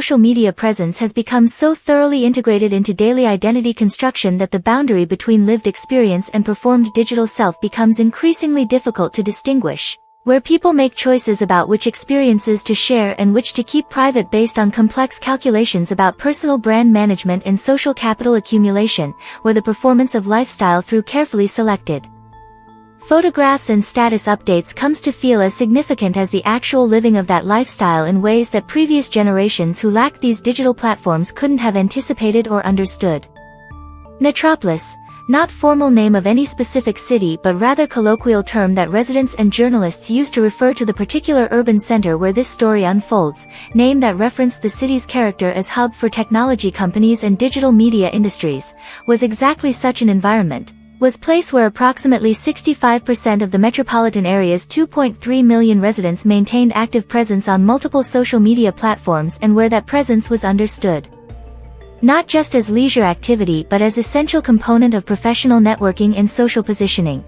social media presence has become so thoroughly integrated into daily identity construction that the boundary between lived experience and performed digital self becomes increasingly difficult to distinguish, where people make choices about which experiences to share and which to keep private based on complex calculations about personal brand management and social capital accumulation, or the performance of lifestyle through carefully selected photographs and status updates comes to feel as significant as the actual living of that lifestyle in ways that previous generations who lacked these digital platforms couldn't have anticipated or understood. Metropolis, not formal name of any specific city but rather colloquial term that residents and journalists use to refer to the particular urban center where this story unfolds, name that referenced the city's character as hub for technology companies and digital media industries, was exactly such an environment. Was place where approximately 65% of the metropolitan area's 2.3 million residents maintained active presence on multiple social media platforms and where that presence was understood not just as leisure activity but as essential component of professional networking and social positioning.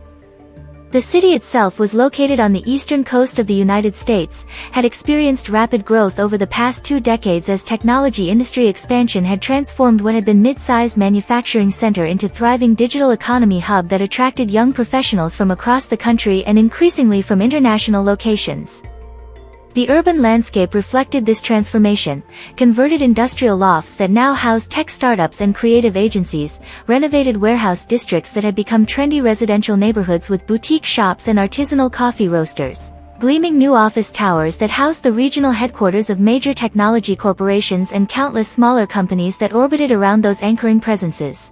The city itself was located on the eastern coast of the United States, had experienced rapid growth over the past 2 decades as technology industry expansion had transformed what had been mid-sized manufacturing center into thriving digital economy hub that attracted young professionals from across the country and increasingly from international locations. The urban landscape reflected this transformation, converted industrial lofts that now house tech startups and creative agencies, renovated warehouse districts that had become trendy residential neighborhoods with boutique shops and artisanal coffee roasters, gleaming new office towers that housed the regional headquarters of major technology corporations and countless smaller companies that orbited around those anchoring presences.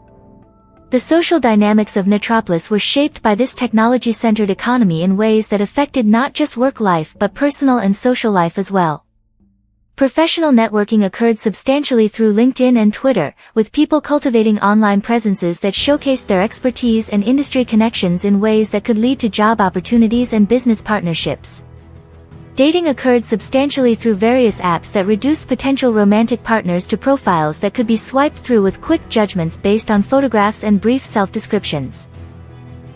The social dynamics of Metropolis were shaped by this technology-centered economy in ways that affected not just work life but personal and social life as well. Professional networking occurred substantially through LinkedIn and Twitter, with people cultivating online presences that showcased their expertise and industry connections in ways that could lead to job opportunities and business partnerships. Dating occurred substantially through various apps that reduced potential romantic partners to profiles that could be swiped through with quick judgments based on photographs and brief self-descriptions.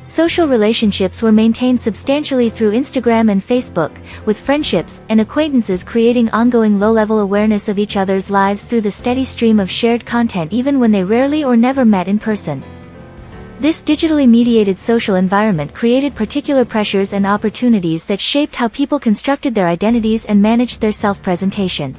Social relationships were maintained substantially through Instagram and Facebook, with friendships and acquaintances creating ongoing low-level awareness of each other's lives through the steady stream of shared content even when they rarely or never met in person. This digitally mediated social environment created particular pressures and opportunities that shaped how people constructed their identities and managed their self-presentation.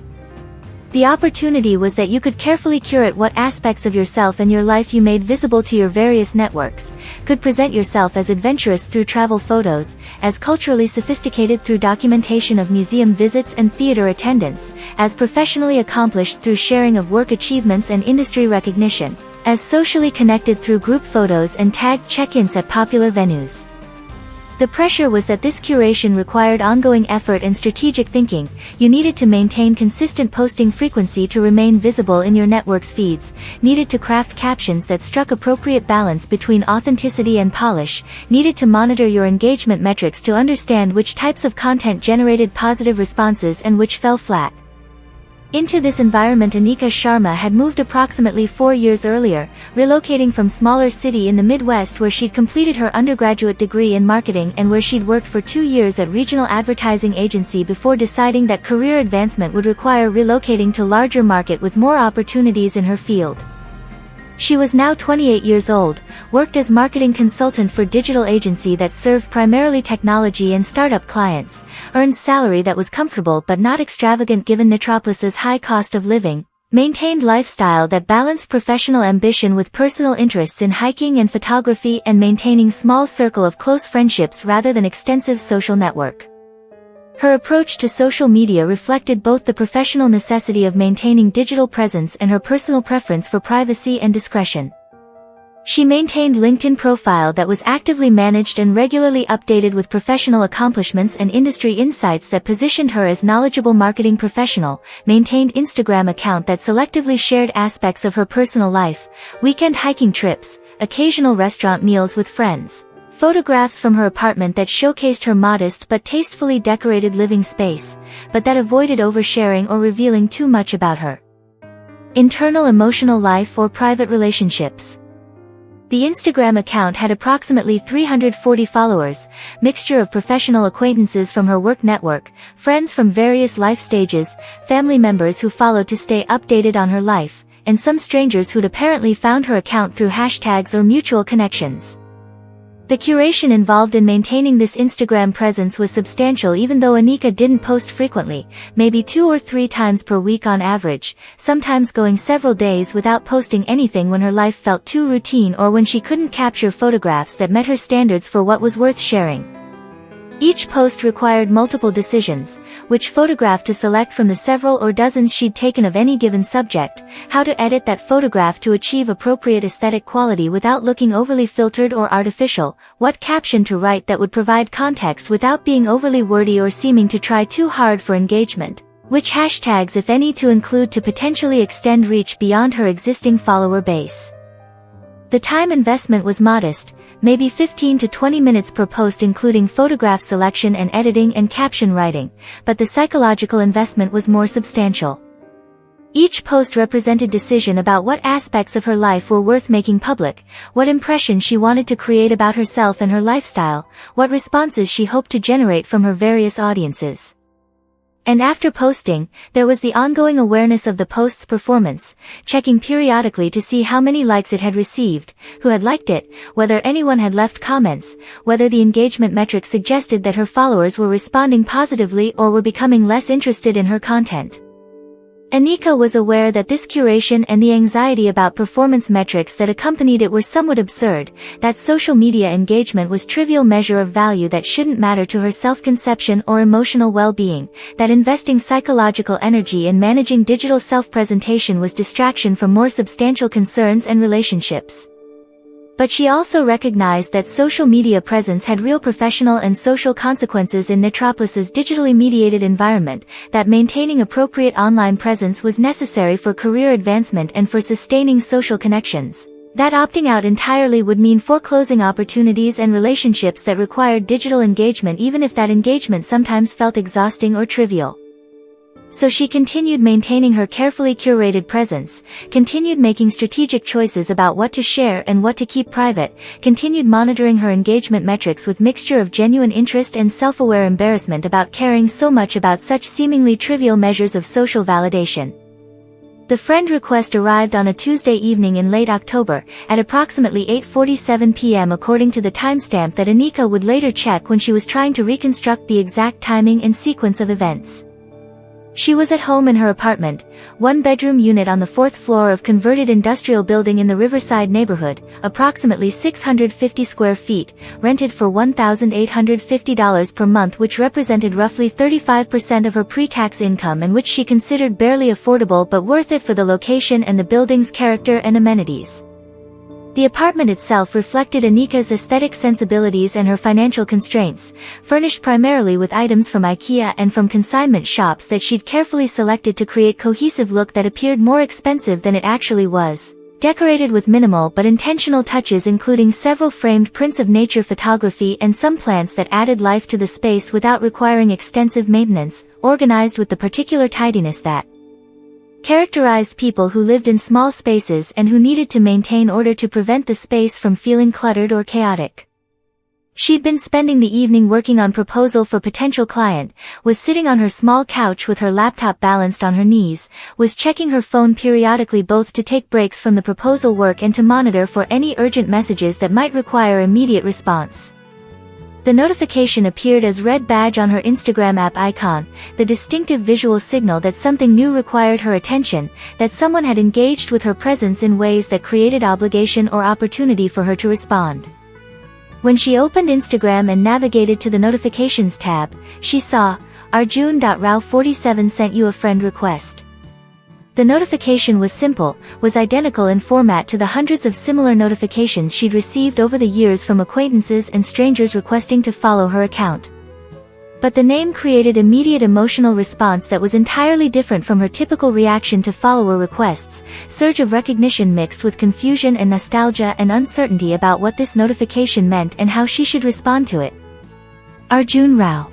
The opportunity was that you could carefully curate what aspects of yourself and your life you made visible to your various networks, could present yourself as adventurous through travel photos, as culturally sophisticated through documentation of museum visits and theater attendance, as professionally accomplished through sharing of work achievements and industry recognition, as socially connected through group photos and tagged check-ins at popular venues. The pressure was that this curation required ongoing effort and strategic thinking. You needed to maintain consistent posting frequency to remain visible in your network's feeds, needed to craft captions that struck appropriate balance between authenticity and polish, needed to monitor your engagement metrics to understand which types of content generated positive responses and which fell flat. Into this environment Anika Sharma had moved approximately 4 years earlier, relocating from smaller city in the Midwest where she'd completed her undergraduate degree in marketing and where she'd worked for 2 years at regional advertising agency before deciding that career advancement would require relocating to larger market with more opportunities in her field. She was now 28 years old, worked as marketing consultant for digital agency that served primarily technology and startup clients, earned salary that was comfortable but not extravagant given Metropolis's high cost of living, maintained lifestyle that balanced professional ambition with personal interests in hiking and photography and maintaining small circle of close friendships rather than extensive social network. Her approach to social media reflected both the professional necessity of maintaining digital presence and her personal preference for privacy and discretion. She maintained LinkedIn profile that was actively managed and regularly updated with professional accomplishments and industry insights that positioned her as knowledgeable marketing professional, maintained Instagram account that selectively shared aspects of her personal life, weekend hiking trips, occasional restaurant meals with friends, photographs from her apartment that showcased her modest but tastefully decorated living space, but that avoided oversharing or revealing too much about her internal emotional life or private relationships. The Instagram account had approximately 340 followers, mixture of professional acquaintances from her work network, friends from various life stages, family members who followed to stay updated on her life, and some strangers who'd apparently found her account through hashtags or mutual connections. The curation involved in maintaining this Instagram presence was substantial, even though Anika didn't post frequently, maybe 2 or 3 times per week on average, sometimes going several days without posting anything when her life felt too routine or when she couldn't capture photographs that met her standards for what was worth sharing. Each post required multiple decisions: which photograph to select from the several or dozens she'd taken of any given subject, how to edit that photograph to achieve appropriate aesthetic quality without looking overly filtered or artificial, what caption to write that would provide context without being overly wordy or seeming to try too hard for engagement, which hashtags if any to include to potentially extend reach beyond her existing follower base. The time investment was modest, maybe 15 to 20 minutes per post including photograph selection and editing and caption writing, but the psychological investment was more substantial. Each post represented decision about what aspects of her life were worth making public, what impression she wanted to create about herself and her lifestyle, what responses she hoped to generate from her various audiences. And after posting, there was the ongoing awareness of the post's performance, checking periodically to see how many likes it had received, who had liked it, whether anyone had left comments, whether the engagement metric suggested that her followers were responding positively or were becoming less interested in her content. Anika was aware that this curation and the anxiety about performance metrics that accompanied it were somewhat absurd, that social media engagement was a trivial measure of value that shouldn't matter to her self-conception or emotional well-being, that investing psychological energy in managing digital self-presentation was distraction from more substantial concerns and relationships. But she also recognized that social media presence had real professional and social consequences in Metropolis's digitally mediated environment, that maintaining appropriate online presence was necessary for career advancement and for sustaining social connections, that opting out entirely would mean foreclosing opportunities and relationships that required digital engagement even if that engagement sometimes felt exhausting or trivial. So she continued maintaining her carefully curated presence, continued making strategic choices about what to share and what to keep private, continued monitoring her engagement metrics with mixture of genuine interest and self-aware embarrassment about caring so much about such seemingly trivial measures of social validation. The friend request arrived on a Tuesday evening in late October, at approximately 8:47 p.m. according to the timestamp that Anika would later check when she was trying to reconstruct the exact timing and sequence of events. She was at home in her apartment, one-bedroom unit on the 4th floor of converted industrial building in the Riverside neighborhood, approximately 650 square feet, rented for $1,850 per month, which represented roughly 35% of her pre-tax income and which she considered barely affordable but worth it for the location and the building's character and amenities. The apartment itself reflected Anika's aesthetic sensibilities and her financial constraints, furnished primarily with items from IKEA and from consignment shops that she'd carefully selected to create cohesive look that appeared more expensive than it actually was, decorated with minimal but intentional touches including several framed prints of nature photography and some plants that added life to the space without requiring extensive maintenance, organized with the particular tidiness that characterized people who lived in small spaces and who needed to maintain order to prevent the space from feeling cluttered or chaotic. She'd been spending the evening working on proposal for potential client, was sitting on her small couch with her laptop balanced on her knees, was checking her phone periodically both to take breaks from the proposal work and to monitor for any urgent messages that might require immediate response. The notification appeared as red badge on her Instagram app icon, the distinctive visual signal that something new required her attention, that someone had engaged with her presence in ways that created obligation or opportunity for her to respond. When she opened Instagram and navigated to the Notifications tab, she saw, Arjun.Rao47 sent you a friend request. The notification was simple, was identical in format to the hundreds of similar notifications she'd received over the years from acquaintances and strangers requesting to follow her account. But the name created immediate emotional response that was entirely different from her typical reaction to follower requests, surge of recognition mixed with confusion and nostalgia and uncertainty about what this notification meant and how she should respond to it. Arjun Rao.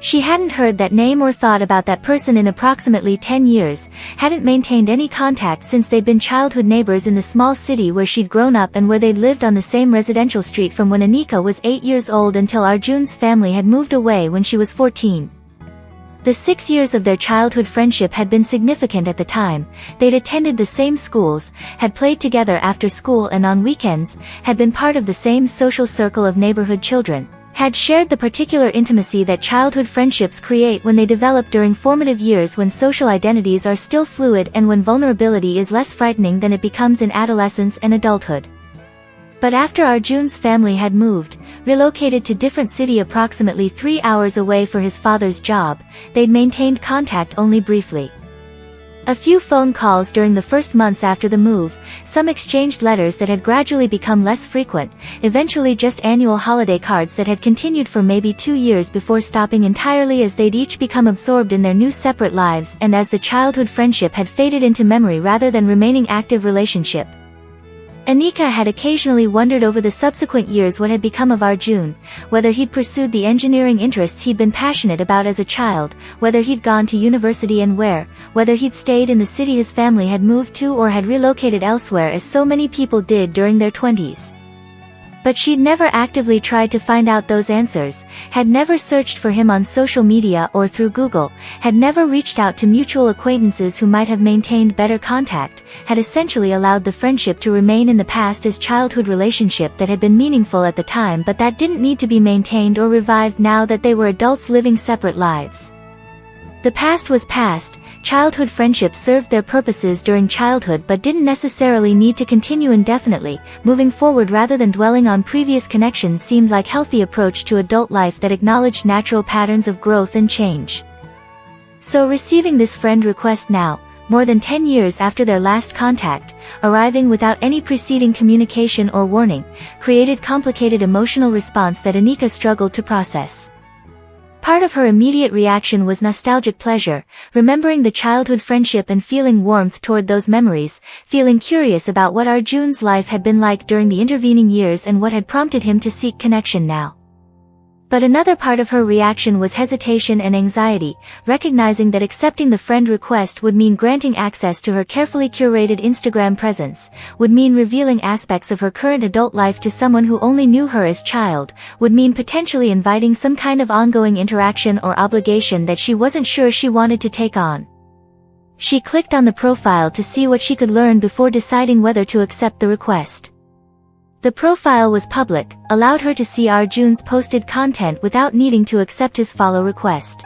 She hadn't heard that name or thought about that person in approximately 10 years, hadn't maintained any contact since they'd been childhood neighbors in the small city where she'd grown up and where they'd lived on the same residential street from when Anika was 8 years old until Arjun's family had moved away when she was 14. The 6 years of their childhood friendship had been significant at the time. They'd attended the same schools, had played together after school and on weekends, had been part of the same social circle of neighborhood children, had shared the particular intimacy that childhood friendships create when they develop during formative years, when social identities are still fluid and when vulnerability is less frightening than it becomes in adolescence and adulthood. But after Arjun's family had moved, relocated to different city approximately 3 hours away for his father's job, they'd maintained contact only briefly. A few phone calls during the first months after the move, some exchanged letters that had gradually become less frequent, eventually just annual holiday cards that had continued for maybe 2 years before stopping entirely as they'd each become absorbed in their new separate lives and as the childhood friendship had faded into memory rather than remaining active relationship. Anika had occasionally wondered over the subsequent years what had become of Arjun, whether he'd pursued the engineering interests he'd been passionate about as a child, whether he'd gone to university and where, whether he'd stayed in the city his family had moved to or had relocated elsewhere as so many people did during their 20s. But she'd never actively tried to find out those answers, had never searched for him on social media or through Google, had never reached out to mutual acquaintances who might have maintained better contact, had essentially allowed the friendship to remain in the past as childhood relationship that had been meaningful at the time but that didn't need to be maintained or revived now that they were adults living separate lives. The past was past. Childhood friendships served their purposes during childhood but didn't necessarily need to continue indefinitely. Moving forward rather than dwelling on previous connections seemed like a healthy approach to adult life that acknowledged natural patterns of growth and change. So receiving this friend request now, more than 10 years after their last contact, arriving without any preceding communication or warning, created complicated emotional response that Anika struggled to process. Part of her immediate reaction was nostalgic pleasure, remembering the childhood friendship and feeling warmth toward those memories, feeling curious about what Arjun's life had been like during the intervening years and what had prompted him to seek connection now. But another part of her reaction was hesitation and anxiety, recognizing that accepting the friend request would mean granting access to her carefully curated Instagram presence, would mean revealing aspects of her current adult life to someone who only knew her as child, would mean potentially inviting some kind of ongoing interaction or obligation that she wasn't sure she wanted to take on. She clicked on the profile to see what she could learn before deciding whether to accept the request. The profile was public, allowed her to see Arjun's posted content without needing to accept his follow request.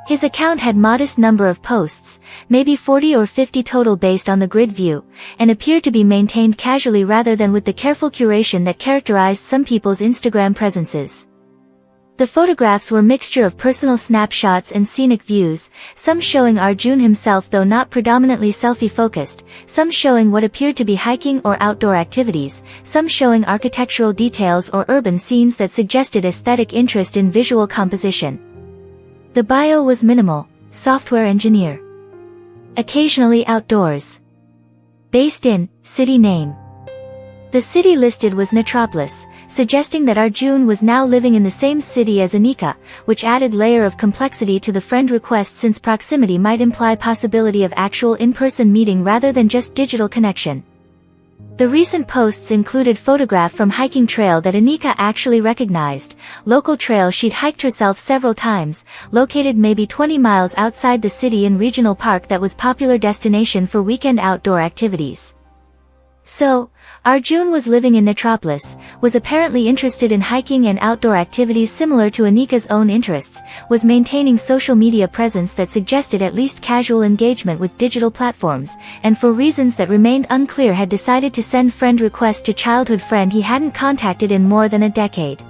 His account had modest number of posts, maybe 40 or 50 total based on the grid view, and appeared to be maintained casually rather than with the careful curation that characterized some people's Instagram presences. The photographs were a mixture of personal snapshots and scenic views, some showing Arjun himself though not predominantly selfie-focused, some showing what appeared to be hiking or outdoor activities, some showing architectural details or urban scenes that suggested aesthetic interest in visual composition. The bio was minimal, software engineer. Occasionally outdoors. Based in, city name. The city listed was Metropolis, suggesting that Arjun was now living in the same city as Anika, which added layer of complexity to the friend request since proximity might imply possibility of actual in-person meeting rather than just digital connection. The recent posts included photograph from hiking trail that Anika actually recognized, local trail she'd hiked herself several times, located maybe 20 miles outside the city in regional park that was popular destination for weekend outdoor activities. So, Arjun was living in Metropolis, was apparently interested in hiking and outdoor activities similar to Anika's own interests, was maintaining social media presence that suggested at least casual engagement with digital platforms, and for reasons that remained unclear had decided to send friend request to childhood friend he hadn't contacted in more than a decade.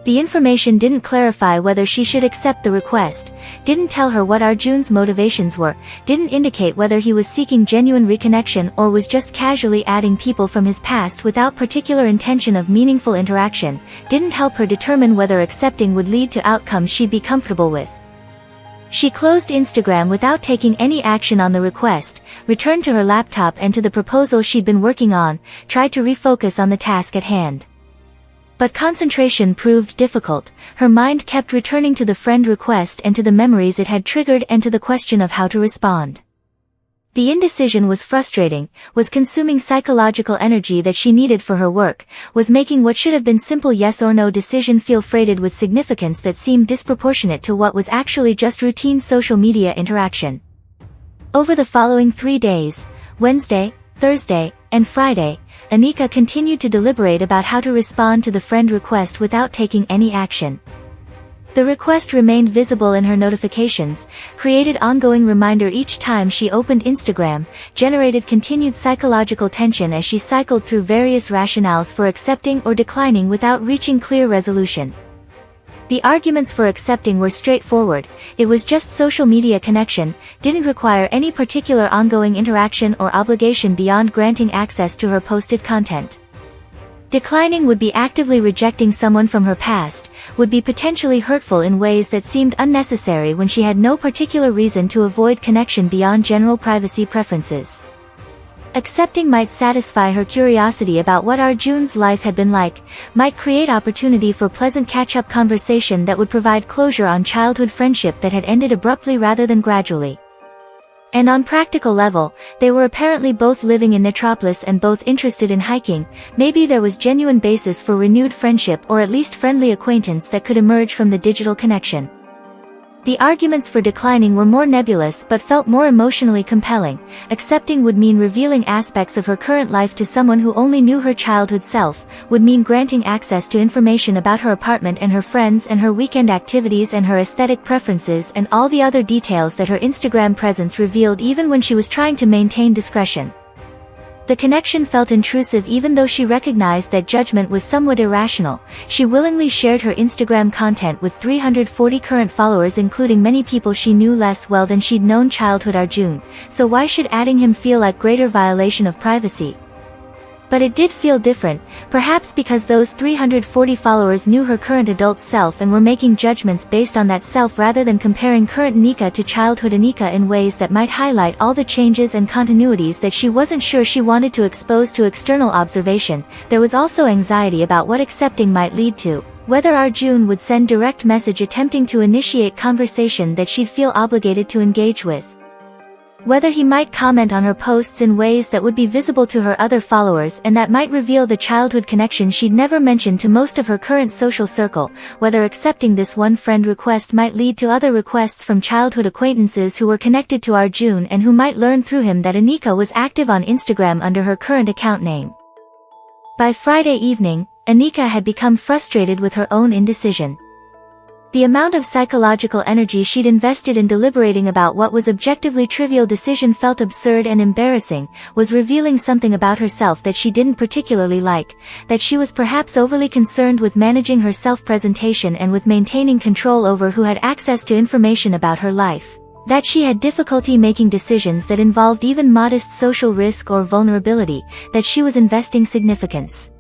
The information didn't clarify whether she should accept the request, didn't tell her what Arjun's motivations were, didn't indicate whether he was seeking genuine reconnection or was just casually adding people from his past without particular intention of meaningful interaction, didn't help her determine whether accepting would lead to outcomes she'd be comfortable with. She closed Instagram without taking any action on the request, returned to her laptop and to the proposal she'd been working on, tried to refocus on the task at hand. But concentration proved difficult. Her mind kept returning to the friend request and to the memories it had triggered and to the question of how to respond. The indecision was frustrating, was consuming psychological energy that she needed for her work, was making what should have been simple yes or no decision feel freighted with significance that seemed disproportionate to what was actually just routine social media interaction. Over the following 3 days, Wednesday, Thursday, and Friday, Anika continued to deliberate about how to respond to the friend request without taking any action. The request remained visible in her notifications, created ongoing reminder each time she opened Instagram, generated continued psychological tension as she cycled through various rationales for accepting or declining without reaching clear resolution. The arguments for accepting were straightforward. It was just social media connection, didn't require any particular ongoing interaction or obligation beyond granting access to her posted content. Declining would be actively rejecting someone from her past, would be potentially hurtful in ways that seemed unnecessary when she had no particular reason to avoid connection beyond general privacy preferences. Accepting might satisfy her curiosity about what Arjun's life had been like, might create opportunity for pleasant catch-up conversation that would provide closure on childhood friendship that had ended abruptly rather than gradually. And on practical level, they were apparently both living in Metropolis and both interested in hiking. Maybe there was genuine basis for renewed friendship or at least friendly acquaintance that could emerge from the digital connection. The arguments for declining were more nebulous but felt more emotionally compelling. Accepting would mean revealing aspects of her current life to someone who only knew her childhood self, would mean granting access to information about her apartment and her friends and her weekend activities and her aesthetic preferences and all the other details that her Instagram presence revealed even when she was trying to maintain discretion. The connection felt intrusive even though she recognized that judgment was somewhat irrational. She willingly shared her Instagram content with 340 current followers, including many people she knew less well than she'd known childhood Arjun, so why should adding him feel like greater violation of privacy? But it did feel different, perhaps because those 340 followers knew her current adult self and were making judgments based on that self rather than comparing current Anika to childhood Anika in ways that might highlight all the changes and continuities that she wasn't sure she wanted to expose to external observation. There was also anxiety about what accepting might lead to, whether Arjun would send direct message attempting to initiate conversation that she'd feel obligated to engage with. Whether he might comment on her posts in ways that would be visible to her other followers and that might reveal the childhood connection she'd never mentioned to most of her current social circle, whether accepting this one friend request might lead to other requests from childhood acquaintances who were connected to Arjun and who might learn through him that Anika was active on Instagram under her current account name. By Friday evening, Anika had become frustrated with her own indecision. The amount of psychological energy she'd invested in deliberating about what was objectively trivial decision felt absurd and embarrassing, was revealing something about herself that she didn't particularly like, that she was perhaps overly concerned with managing her self-presentation and with maintaining control over who had access to information about her life, that she had difficulty making decisions that involved even modest social risk or vulnerability, that she was investing significance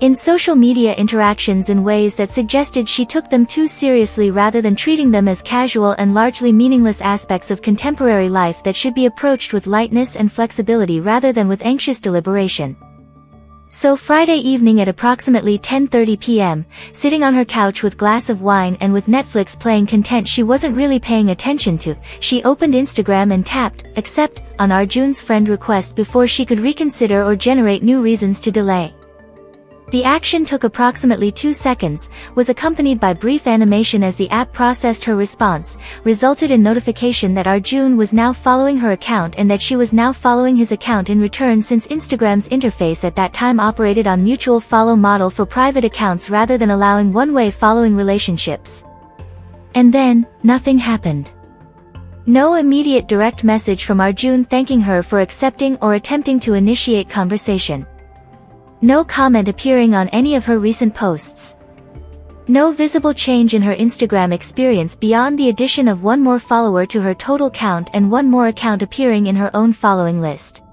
in social media interactions in ways that suggested she took them too seriously rather than treating them as casual and largely meaningless aspects of contemporary life that should be approached with lightness and flexibility rather than with anxious deliberation. So Friday evening at approximately 10:30 p.m., sitting on her couch with glass of wine and with Netflix playing content she wasn't really paying attention to, she opened Instagram and tapped accept on Arjun's friend request before she could reconsider or generate new reasons to delay. The action took approximately 2 seconds, was accompanied by brief animation as the app processed her response, resulted in notification that Arjun was now following her account and that she was now following his account in return, since Instagram's interface at that time operated on mutual follow model for private accounts rather than allowing one-way following relationships. And then, nothing happened. No immediate direct message from Arjun thanking her for accepting or attempting to initiate conversation. No comment appearing on any of her recent posts. No visible change in her Instagram experience beyond the addition of one more follower to her total count and one more account appearing in her own following list.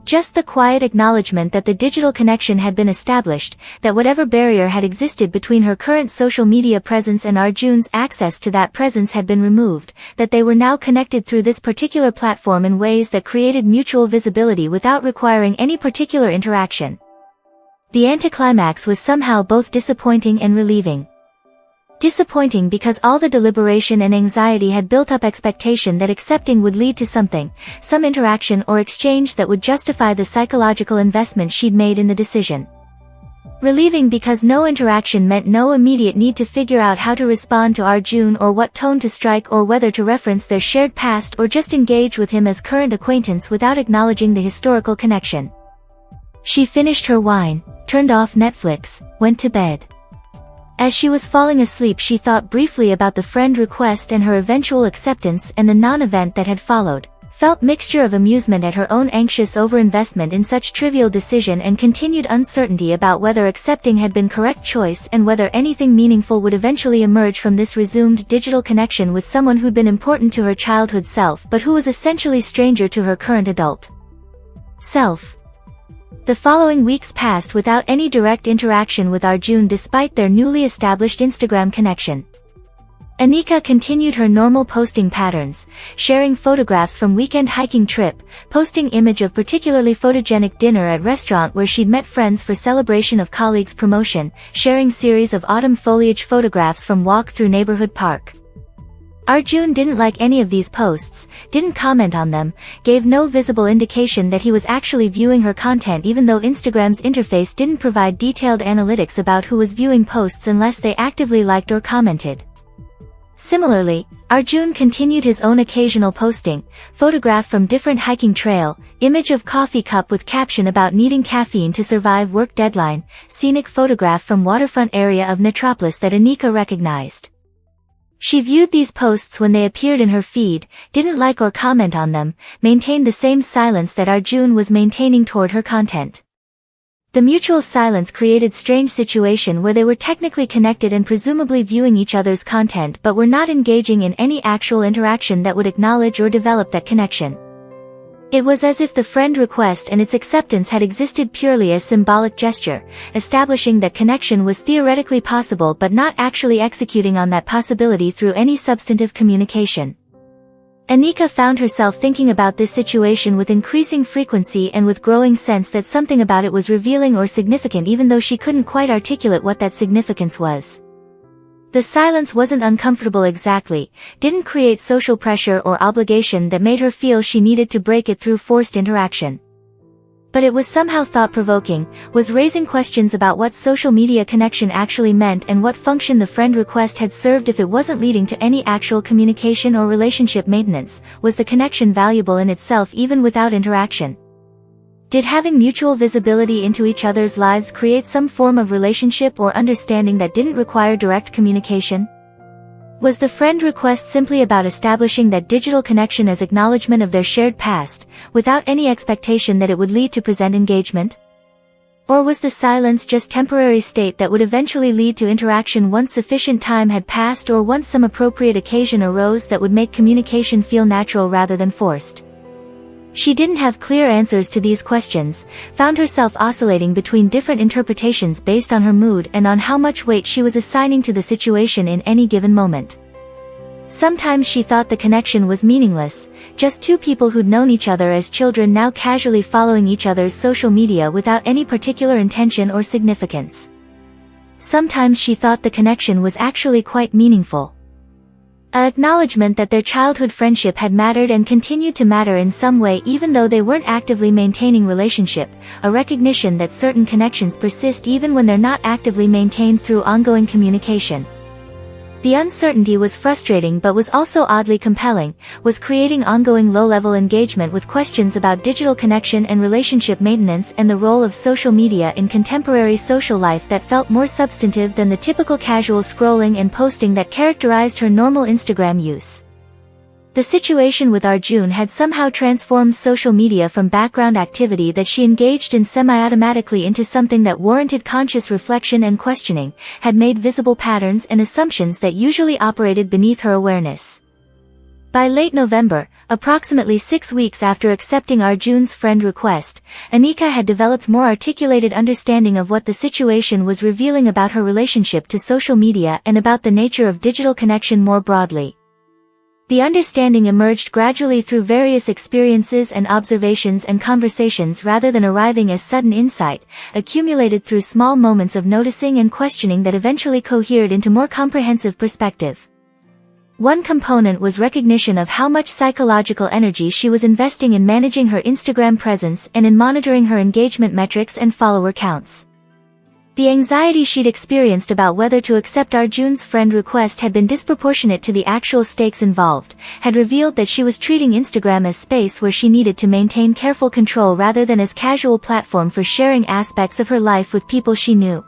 Just the quiet acknowledgement that the digital connection had been established, that whatever barrier had existed between her current social media presence and Arjun's access to that presence had been removed, that they were now connected through this particular platform in ways that created mutual visibility without requiring any particular interaction. The anticlimax was somehow both disappointing and relieving. Disappointing because all the deliberation and anxiety had built up expectation that accepting would lead to something, some interaction or exchange that would justify the psychological investment she'd made in the decision. Relieving because no interaction meant no immediate need to figure out how to respond to Arjun or what tone to strike or whether to reference their shared past or just engage with him as current acquaintance without acknowledging the historical connection. She finished her wine, turned off Netflix, went to bed. As she was falling asleep, she thought briefly about the friend request and her eventual acceptance and the non-event that had followed, felt mixture of amusement at her own anxious overinvestment in such trivial decision and continued uncertainty about whether accepting had been correct choice and whether anything meaningful would eventually emerge from this resumed digital connection with someone who'd been important to her childhood self but who was essentially stranger to her current adult self. The following weeks passed without any direct interaction with Arjun despite their newly established Instagram connection. Anika continued her normal posting patterns, sharing photographs from weekend hiking trip, posting image of particularly photogenic dinner at restaurant where she'd met friends for celebration of colleagues' promotion, sharing series of autumn foliage photographs from walk through neighborhood park. Arjun didn't like any of these posts, didn't comment on them, gave no visible indication that he was actually viewing her content even though Instagram's interface didn't provide detailed analytics about who was viewing posts unless they actively liked or commented. Similarly, Arjun continued his own occasional posting, photograph from different hiking trail, image of coffee cup with caption about needing caffeine to survive work deadline, scenic photograph from waterfront area of Metropolis that Anika recognized. She viewed these posts when they appeared in her feed, didn't like or comment on them, maintained the same silence that Arjun was maintaining toward her content. The mutual silence created strange situation where they were technically connected and presumably viewing each other's content but were not engaging in any actual interaction that would acknowledge or develop that connection. It was as if the friend request and its acceptance had existed purely as symbolic gesture, establishing that connection was theoretically possible but not actually executing on that possibility through any substantive communication. Anika found herself thinking about this situation with increasing frequency and with growing sense that something about it was revealing or significant even though she couldn't quite articulate what that significance was. The silence wasn't uncomfortable exactly, didn't create social pressure or obligation that made her feel she needed to break it through forced interaction. But it was somehow thought-provoking, was raising questions about what social media connection actually meant and what function the friend request had served if it wasn't leading to any actual communication or relationship maintenance. Was the connection valuable in itself even without interaction? Did having mutual visibility into each other's lives create some form of relationship or understanding that didn't require direct communication? Was the friend request simply about establishing that digital connection as acknowledgement of their shared past, without any expectation that it would lead to present engagement? Or was the silence just temporary state that would eventually lead to interaction once sufficient time had passed or once some appropriate occasion arose that would make communication feel natural rather than forced? She didn't have clear answers to these questions, found herself oscillating between different interpretations based on her mood and on how much weight she was assigning to the situation in any given moment. Sometimes she thought the connection was meaningless, just two people who'd known each other as children now casually following each other's social media without any particular intention or significance. Sometimes she thought the connection was actually quite meaningful. An acknowledgement that their childhood friendship had mattered and continued to matter in some way even though they weren't actively maintaining relationship, a recognition that certain connections persist even when they're not actively maintained through ongoing communication. The uncertainty was frustrating but was also oddly compelling, was creating ongoing low-level engagement with questions about digital connection and relationship maintenance and the role of social media in contemporary social life that felt more substantive than the typical casual scrolling and posting that characterized her normal Instagram use. The situation with Arjun had somehow transformed social media from background activity that she engaged in semi-automatically into something that warranted conscious reflection and questioning, had made visible patterns and assumptions that usually operated beneath her awareness. By late November, approximately 6 weeks after accepting Arjun's friend request, Anika had developed more articulated understanding of what the situation was revealing about her relationship to social media and about the nature of digital connection more broadly. The understanding emerged gradually through various experiences and observations and conversations rather than arriving as sudden insight, accumulated through small moments of noticing and questioning that eventually cohered into more comprehensive perspective. One component was recognition of how much psychological energy she was investing in managing her Instagram presence and in monitoring her engagement metrics and follower counts. The anxiety she'd experienced about whether to accept Arjun's friend request had been disproportionate to the actual stakes involved, had revealed that she was treating Instagram as space where she needed to maintain careful control rather than as casual platform for sharing aspects of her life with people she knew.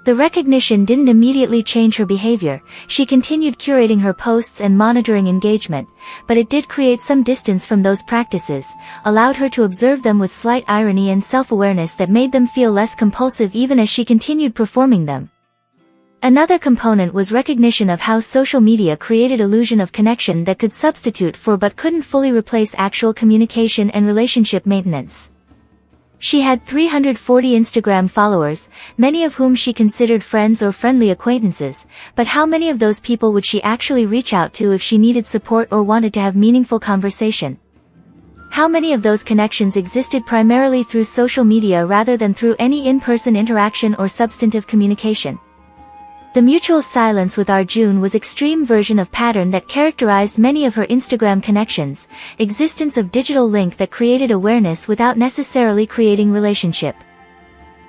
The recognition didn't immediately change her behavior. She continued curating her posts and monitoring engagement, but it did create some distance from those practices, allowed her to observe them with slight irony and self-awareness that made them feel less compulsive even as she continued performing them. Another component was recognition of how social media created illusion of connection that could substitute for but couldn't fully replace actual communication and relationship maintenance. She had 340 Instagram followers, many of whom she considered friends or friendly acquaintances, but how many of those people would she actually reach out to if she needed support or wanted to have meaningful conversation? How many of those connections existed primarily through social media rather than through any in-person interaction or substantive communication? The mutual silence with Arjun was extreme version of pattern that characterized many of her Instagram connections, existence of digital link that created awareness without necessarily creating relationship.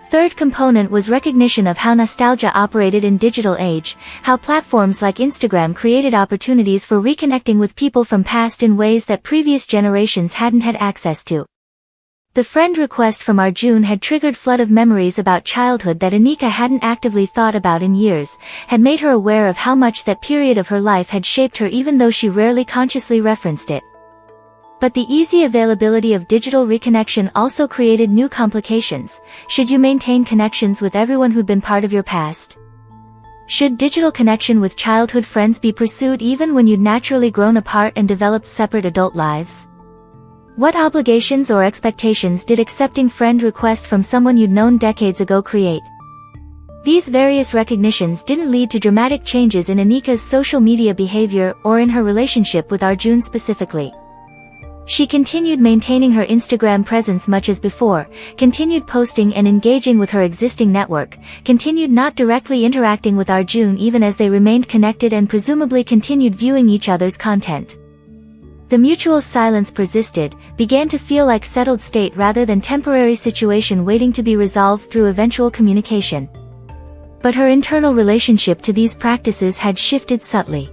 Third component was recognition of how nostalgia operated in digital age, how platforms like Instagram created opportunities for reconnecting with people from past in ways that previous generations hadn't had access to. The friend request from Arjun had triggered flood of memories about childhood that Anika hadn't actively thought about in years, had made her aware of how much that period of her life had shaped her even though she rarely consciously referenced it. But the easy availability of digital reconnection also created new complications. Should you maintain connections with everyone who'd been part of your past? Should digital connection with childhood friends be pursued even when you'd naturally grown apart and developed separate adult lives? What obligations or expectations did accepting friend request from someone you'd known decades ago create? These various recognitions didn't lead to dramatic changes in Anika's social media behavior or in her relationship with Arjun specifically. She continued maintaining her Instagram presence much as before, continued posting and engaging with her existing network, continued not directly interacting with Arjun even as they remained connected and presumably continued viewing each other's content. The mutual silence persisted, began to feel like settled state rather than temporary situation waiting to be resolved through eventual communication. But her internal relationship to these practices had shifted subtly.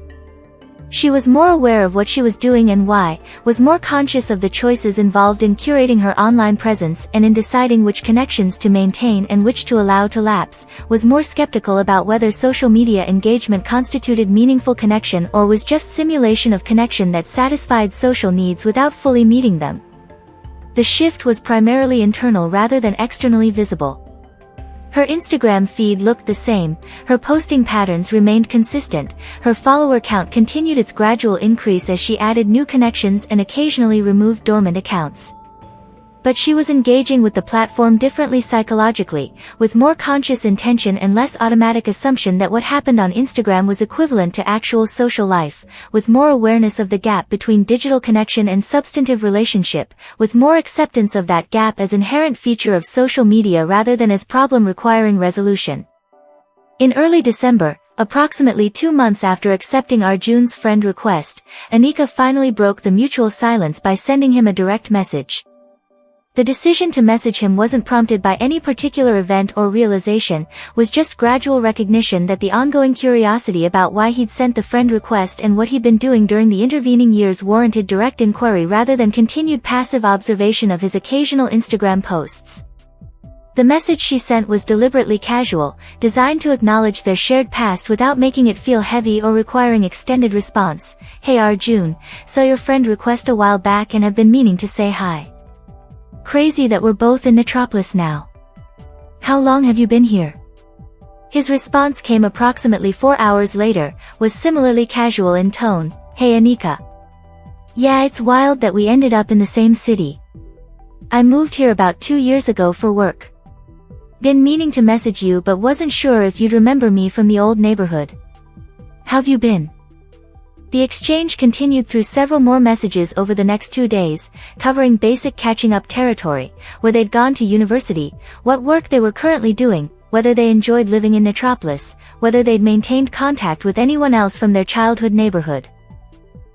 She was more aware of what she was doing and why, was more conscious of the choices involved in curating her online presence and in deciding which connections to maintain and which to allow to lapse, was more skeptical about whether social media engagement constituted meaningful connection or was just simulation of connection that satisfied social needs without fully meeting them. The shift was primarily internal rather than externally visible. Her Instagram feed looked the same, her posting patterns remained consistent, her follower count continued its gradual increase as she added new connections and occasionally removed dormant accounts. But she was engaging with the platform differently psychologically, with more conscious intention and less automatic assumption that what happened on Instagram was equivalent to actual social life, with more awareness of the gap between digital connection and substantive relationship, with more acceptance of that gap as inherent feature of social media rather than as problem requiring resolution. In early December, approximately 2 months after accepting Arjun's friend request, Anika finally broke the mutual silence by sending him a direct message. The decision to message him wasn't prompted by any particular event or realization, was just gradual recognition that the ongoing curiosity about why he'd sent the friend request and what he'd been doing during the intervening years warranted direct inquiry rather than continued passive observation of his occasional Instagram posts. The message she sent was deliberately casual, designed to acknowledge their shared past without making it feel heavy or requiring extended response. "Hey Arjun, saw your friend request a while back and have been meaning to say hi. Crazy that we're both in Metropolis now. How long have you been here?" His response came approximately 4 hours later, was similarly casual in tone. "Hey Anika. Yeah, it's wild that we ended up in the same city. I moved here about 2 years ago for work. Been meaning to message you but wasn't sure if you'd remember me from the old neighborhood. How've you been?" The exchange continued through several more messages over the next 2 days, covering basic catching-up territory, where they'd gone to university, what work they were currently doing, whether they enjoyed living in Metropolis, whether they'd maintained contact with anyone else from their childhood neighborhood.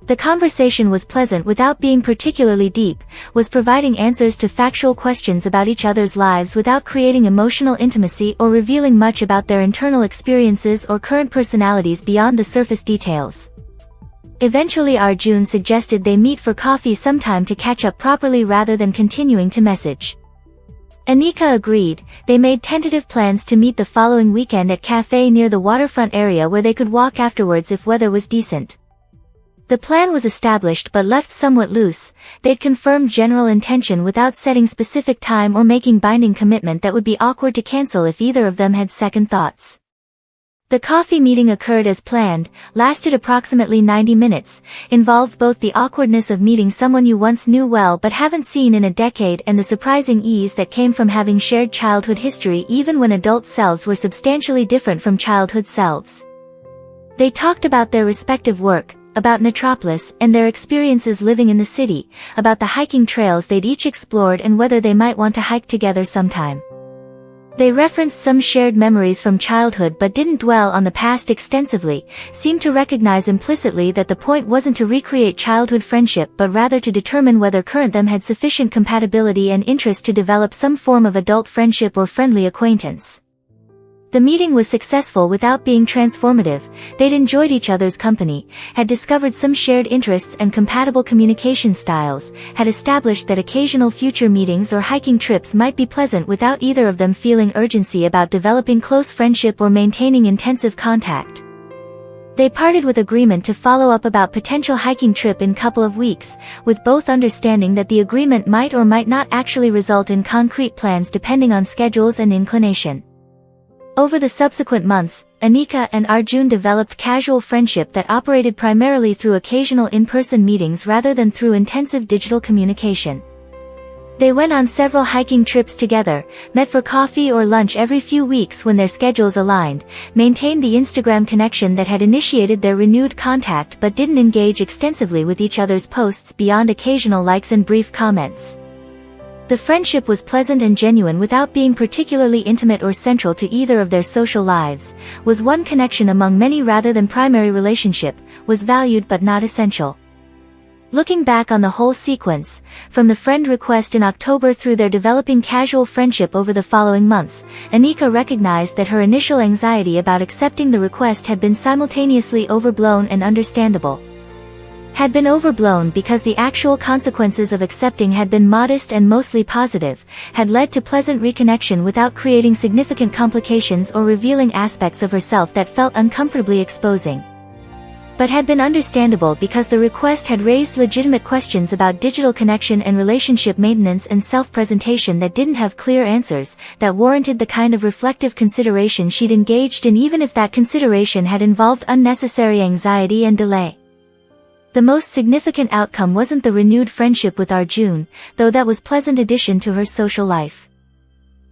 The conversation was pleasant without being particularly deep, was providing answers to factual questions about each other's lives without creating emotional intimacy or revealing much about their internal experiences or current personalities beyond the surface details. Eventually Arjun suggested they meet for coffee sometime to catch up properly rather than continuing to message. Anika agreed. They made tentative plans to meet the following weekend at cafe near the waterfront area where they could walk afterwards if weather was decent. The plan was established but left somewhat loose. They'd confirmed general intention without setting specific time or making binding commitment that would be awkward to cancel if either of them had second thoughts. The coffee meeting occurred as planned, lasted approximately 90 minutes, involved both the awkwardness of meeting someone you once knew well but haven't seen in a decade and the surprising ease that came from having shared childhood history even when adult selves were substantially different from childhood selves. They talked about their respective work, about Metropolis and their experiences living in the city, about the hiking trails they'd each explored and whether they might want to hike together sometime. They referenced some shared memories from childhood but didn't dwell on the past extensively, seemed to recognize implicitly that the point wasn't to recreate childhood friendship but rather to determine whether current them had sufficient compatibility and interest to develop some form of adult friendship or friendly acquaintance. The meeting was successful without being transformative. They'd enjoyed each other's company, had discovered some shared interests and compatible communication styles, had established that occasional future meetings or hiking trips might be pleasant without either of them feeling urgency about developing close friendship or maintaining intensive contact. They parted with agreement to follow up about potential hiking trip in couple of weeks, with both understanding that the agreement might or might not actually result in concrete plans depending on schedules and inclination. Over the subsequent months, Anika and Arjun developed casual friendship that operated primarily through occasional in-person meetings rather than through intensive digital communication. They went on several hiking trips together, met for coffee or lunch every few weeks when their schedules aligned, maintained the Instagram connection that had initiated their renewed contact but didn't engage extensively with each other's posts beyond occasional likes and brief comments. The friendship was pleasant and genuine without being particularly intimate or central to either of their social lives, was one connection among many rather than primary relationship, was valued but not essential. Looking back on the whole sequence, from the friend request in October through their developing casual friendship over the following months, Anika recognized that her initial anxiety about accepting the request had been simultaneously overblown and understandable. Had been overblown because the actual consequences of accepting had been modest and mostly positive, had led to pleasant reconnection without creating significant complications or revealing aspects of herself that felt uncomfortably exposing. But had been understandable because the request had raised legitimate questions about digital connection and relationship maintenance and self-presentation that didn't have clear answers, that warranted the kind of reflective consideration she'd engaged in even if that consideration had involved unnecessary anxiety and delay. The most significant outcome wasn't the renewed friendship with Arjun, though that was pleasant addition to her social life.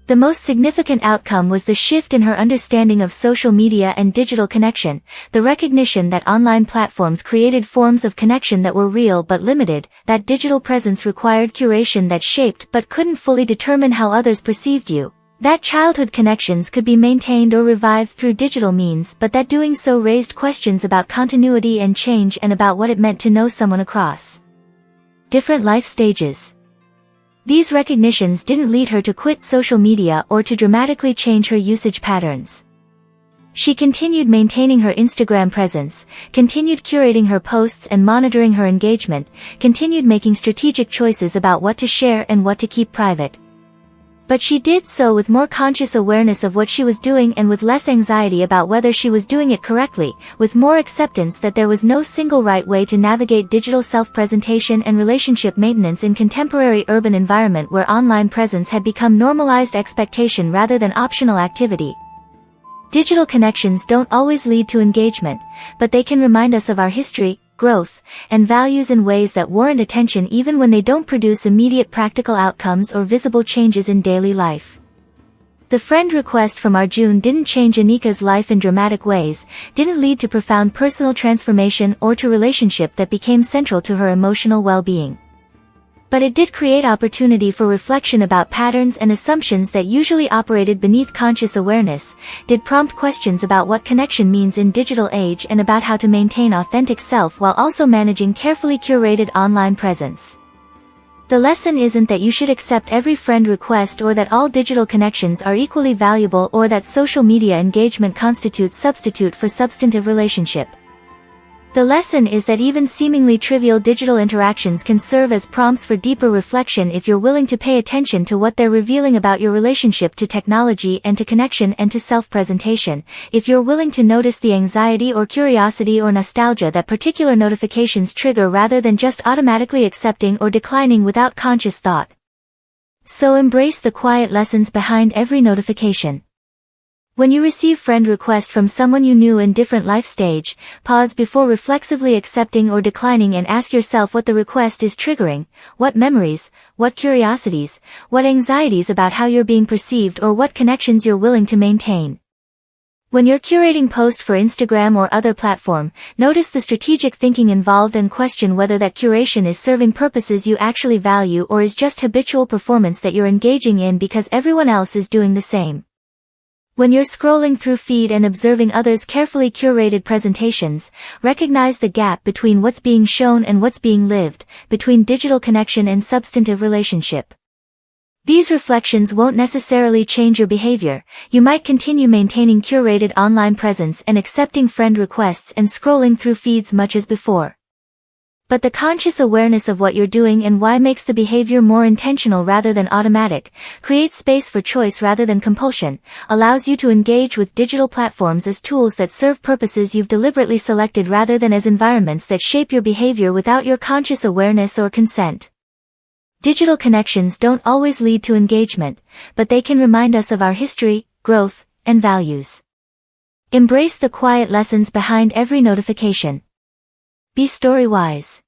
The most significant outcome was the shift in her understanding of social media and digital connection, the recognition that online platforms created forms of connection that were real but limited, that digital presence required curation that shaped but couldn't fully determine how others perceived you. That childhood connections could be maintained or revived through digital means but that doing so raised questions about continuity and change and about what it meant to know someone across different life stages. These recognitions didn't lead her to quit social media or to dramatically change her usage patterns. She continued maintaining her Instagram presence, continued curating her posts and monitoring her engagement, continued making strategic choices about what to share and what to keep private. But she did so with more conscious awareness of what she was doing and with less anxiety about whether she was doing it correctly, with more acceptance that there was no single right way to navigate digital self-presentation and relationship maintenance in contemporary urban environment where online presence had become normalized expectation rather than optional activity. Digital connections don't always lead to engagement, but they can remind us of our history, growth, and values in ways that warrant attention even when they don't produce immediate practical outcomes or visible changes in daily life. The friend request from Arjun didn't change Anika's life in dramatic ways, didn't lead to profound personal transformation or to relationship that became central to her emotional well-being. But it did create opportunity for reflection about patterns and assumptions that usually operated beneath conscious awareness, did prompt questions about what connection means in digital age and about how to maintain authentic self while also managing carefully curated online presence. The lesson isn't that you should accept every friend request or that all digital connections are equally valuable or that social media engagement constitutes substitute for substantive relationship. The lesson is that even seemingly trivial digital interactions can serve as prompts for deeper reflection if you're willing to pay attention to what they're revealing about your relationship to technology and to connection and to self-presentation, if you're willing to notice the anxiety or curiosity or nostalgia that particular notifications trigger rather than just automatically accepting or declining without conscious thought. So embrace the quiet lessons behind every notification. When you receive friend request from someone you knew in different life stage, pause before reflexively accepting or declining and ask yourself what the request is triggering, what memories, what curiosities, what anxieties about how you're being perceived or what connections you're willing to maintain. When you're curating post for Instagram or other platform, notice the strategic thinking involved and question whether that curation is serving purposes you actually value or is just habitual performance that you're engaging in because everyone else is doing the same. When you're scrolling through feed and observing others' carefully curated presentations, recognize the gap between what's being shown and what's being lived, between digital connection and substantive relationship. These reflections won't necessarily change your behavior. You might continue maintaining curated online presence and accepting friend requests and scrolling through feeds much as before. But the conscious awareness of what you're doing and why makes the behavior more intentional rather than automatic, creates space for choice rather than compulsion, allows you to engage with digital platforms as tools that serve purposes you've deliberately selected rather than as environments that shape your behavior without your conscious awareness or consent. Digital connections don't always lead to engagement, but they can remind us of our history, growth, and values. Embrace the quiet lessons behind every notification. Be StoryWise.